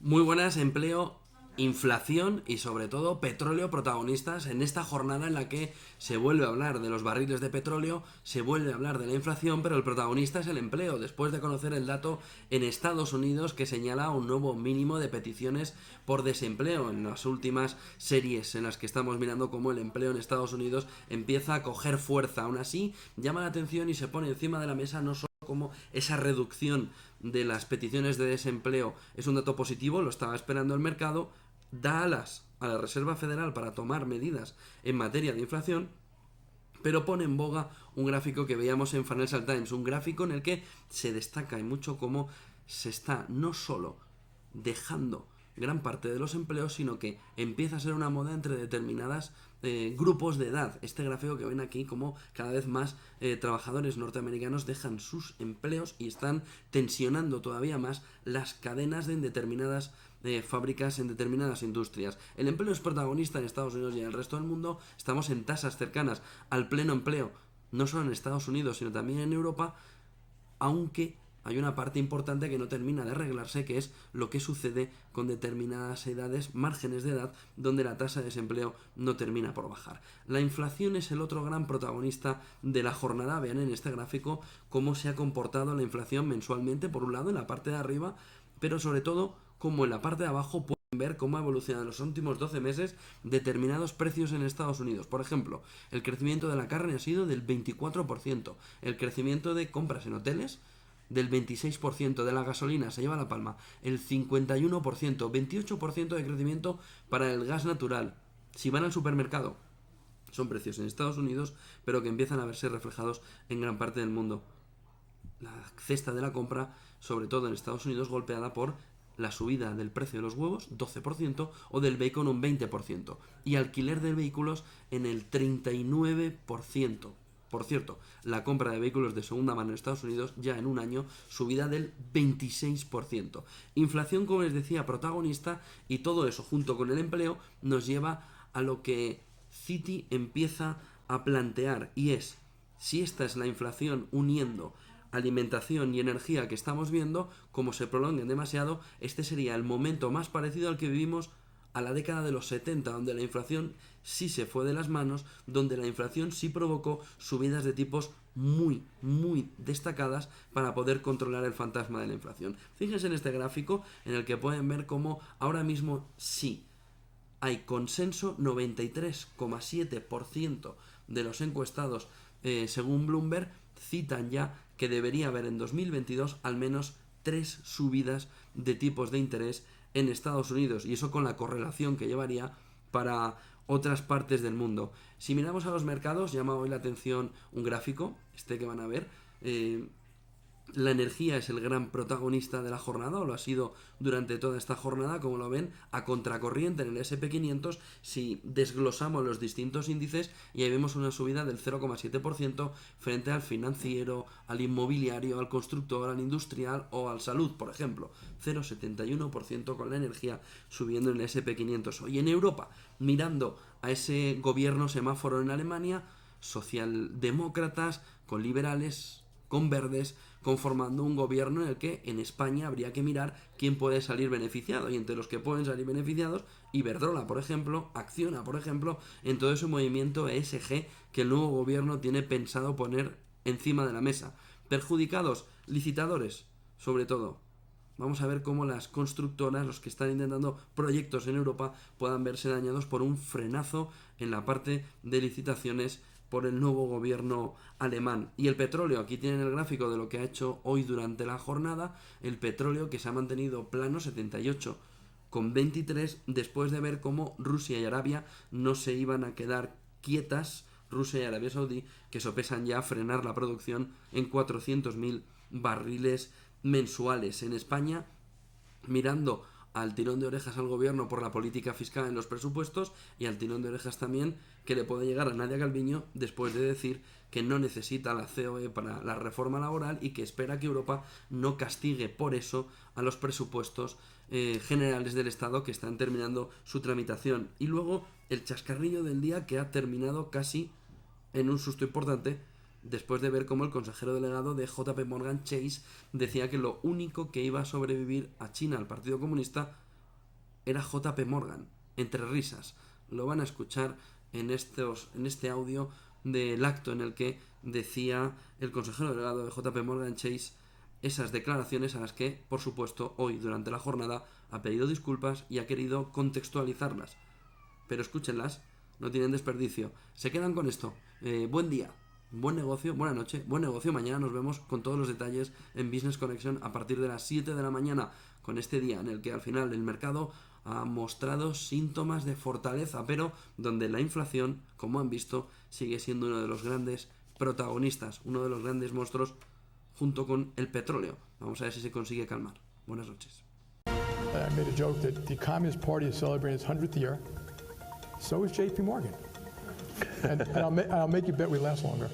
Muy buenas, empleo, inflación y sobre todo petróleo protagonistas en esta jornada en la que se vuelve a hablar de los barriles de petróleo, se vuelve a hablar de la inflación, pero el protagonista es el empleo, después de conocer el dato en Estados Unidos que señala un nuevo mínimo de peticiones por desempleo en las últimas series en las que estamos mirando cómo el empleo en Estados Unidos empieza a coger fuerza. Aún así, llama la atención y se pone encima de la mesa no solo como esa reducción de las peticiones de desempleo es un dato positivo, lo estaba esperando el mercado, da alas a la Reserva Federal para tomar medidas en materia de inflación, pero pone en boga un gráfico que veíamos en Financial Times, un gráfico en el que se destaca y mucho cómo se está no solo dejando gran parte de los empleos, sino que empieza a ser una moda entre determinadas grupos de edad. Este gráfico que ven aquí, como cada vez más trabajadores norteamericanos dejan sus empleos y están tensionando todavía más las cadenas de determinadas fábricas en determinadas industrias. El empleo es protagonista en Estados Unidos y en el resto del mundo. Estamos en tasas cercanas al pleno empleo, no solo en Estados Unidos, sino también en Europa, aunque hay una parte importante que no termina de arreglarse, que es lo que sucede con determinadas edades, márgenes de edad, donde la tasa de desempleo no termina por bajar. La inflación es el otro gran protagonista de la jornada. Vean en este gráfico cómo se ha comportado la inflación mensualmente, por un lado en la parte de arriba, pero sobre todo como en la parte de abajo pueden ver cómo ha evolucionado en los últimos 12 meses determinados precios en Estados Unidos. Por ejemplo, el crecimiento de la carne ha sido del 24%, el crecimiento de compras en hoteles del 26%, de la gasolina se lleva la palma el 51%, 28% de crecimiento para el gas natural. Si van al supermercado, son precios en Estados Unidos, pero que empiezan a verse reflejados en gran parte del mundo. La cesta de la compra, sobre todo en Estados Unidos, golpeada por la subida del precio de los huevos, 12%, o del bacon un 20%, y alquiler de vehículos en el 39%. Por cierto, la compra de vehículos de segunda mano en Estados Unidos ya en un año subida del 26%. Inflación, como les decía, protagonista, y todo eso junto con el empleo nos lleva a lo que Citi empieza a plantear, y es, si esta es la inflación uniendo alimentación y energía que estamos viendo, como se prolonguen demasiado, este sería el momento más parecido al que vivimos a la década de los 70, donde la inflación sí se fue de las manos, donde la inflación sí provocó subidas de tipos muy destacadas para poder controlar el fantasma de la inflación. Fíjense en este gráfico en el que pueden ver cómo ahora mismo sí hay consenso, 93,7% de los encuestados, según Bloomberg, citan ya que debería haber en 2022 al menos 3 subidas de tipos de interés en Estados Unidos, y eso con la correlación que llevaría para otras partes del mundo. Si miramos a los mercados, llama hoy la atención un gráfico, este que van a ver. La energía es el gran protagonista de la jornada, o lo ha sido durante toda esta jornada, como lo ven, a contracorriente en el SP500 si desglosamos los distintos índices, y ahí vemos una subida del 0,7% frente al financiero, al inmobiliario, al constructor, al industrial o al salud, por ejemplo. 0,71% con la energía subiendo en el SP500. Y en Europa, mirando a ese gobierno semáforo en Alemania, socialdemócratas con liberales, con verdes, conformando un gobierno en el que en España habría que mirar quién puede salir beneficiado. Y entre los que pueden salir beneficiados, Iberdrola, por ejemplo, Acciona, por ejemplo, en todo ese movimiento ESG que el nuevo gobierno tiene pensado poner encima de la mesa. Perjudicados, licitadores, sobre todo. Vamos a ver cómo las constructoras, los que están intentando proyectos en Europa, puedan verse dañados por un frenazo en la parte de licitaciones por el nuevo gobierno alemán. Y el petróleo, aquí tienen el gráfico de lo que ha hecho hoy durante la jornada. El petróleo que se ha mantenido plano, 78,23, después de ver cómo Rusia y Arabia no se iban a quedar quietas. Rusia y Arabia Saudí, que sopesan ya frenar la producción en 400.000 barriles mensuales. En España, mirando al tirón de orejas al gobierno por la política fiscal en los presupuestos, y al tirón de orejas también que le puede llegar a Nadia Calviño después de decir que no necesita la COE para la reforma laboral y que espera que Europa no castigue por eso a los presupuestos generales del Estado que están terminando su tramitación. Y luego el chascarrillo del día, que ha terminado casi en un susto importante, después de ver cómo el consejero delegado de JP Morgan Chase decía que lo único que iba a sobrevivir a China, al Partido Comunista, era JP Morgan, entre risas. Lo van a escuchar en este audio del acto en el que decía el consejero delegado de JP Morgan Chase esas declaraciones a las que, por supuesto, hoy durante la jornada ha pedido disculpas y ha querido contextualizarlas. Pero escúchenlas, no tienen desperdicio. Se quedan con esto. Buen día, buen negocio, buena noche, buen negocio. Mañana nos vemos con todos los detalles en Business Connection a partir de las 7 de la mañana, con este día en el que al final el mercado ha mostrado síntomas de fortaleza, pero donde la inflación, como han visto, sigue siendo uno de los grandes protagonistas, uno de los grandes monstruos junto con el petróleo. Vamos a ver si se consigue calmar. Buenas noches. I made a joke that the Communist Party is celebrating its 100th year. So is JP Morgan. And I'll make you bet we last longer.